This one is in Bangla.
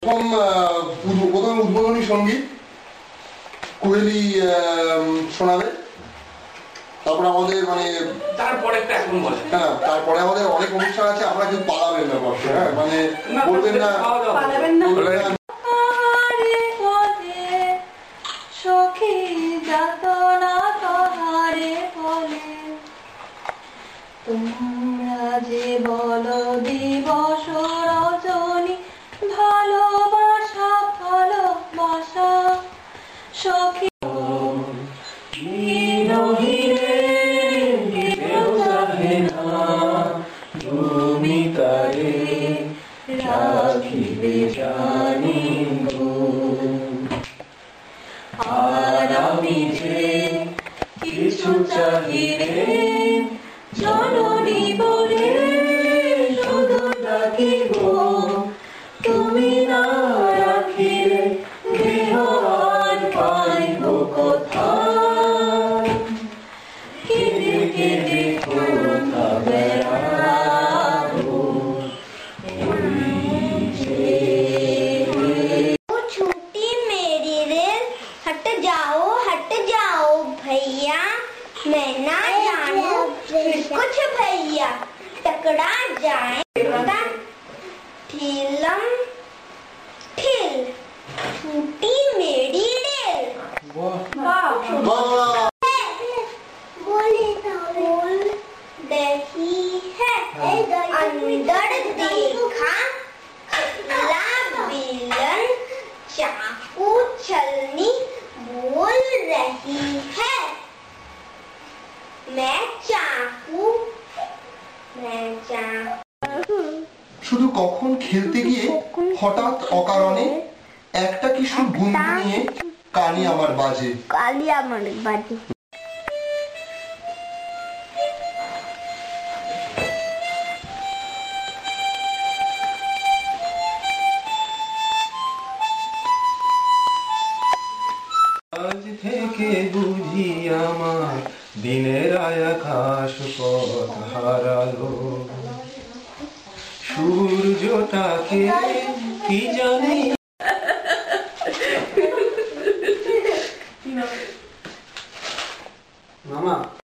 প্রথম উদ্বোধনী সঙ্গীত কোহেলি শোনাবে, তারপরে আমাদের মানে তারপরে হ্যাঁ তারপরে আমাদের অনেক অনুষ্ঠান আছে, আমরা কিন্তু পালাবেন না বসে, হ্যাঁ মানে বলবেন না সখী যাতনা কাহারে বলে, তোমরা যে বলো দিবস রজনী ভালোবাসা ভালোবাসা সখী তুমি তারে রাখিবে জানি আর আমি যে কিছু চাহিলে জননী বলে শুধু ডাকিব, তুমি না রাখিলে গৃহ আর পাইব কোথায়, কেঁদে কেঁদে কোথা বেড়াবো छूटी मेरी रेल, हट जाओ भैया, मैं ना जानू फिर कुछ भैया टकरा जाए ठीलम ठिल, छूटी मेरी रेल। बोल दही है अंदर देखा खटला बेलन चाकू छलनी बोल रही है, मैं चाकू শুধু কখন খেলতে গিয়ে হঠাৎ অকারণে একটা কিশোর বন্ধু নিয়ে কানে আমার বাজে। আজ থেকে বুঝি আমার দিনের আকাশ পথ হারালো, সূর্যটাকে কি জানি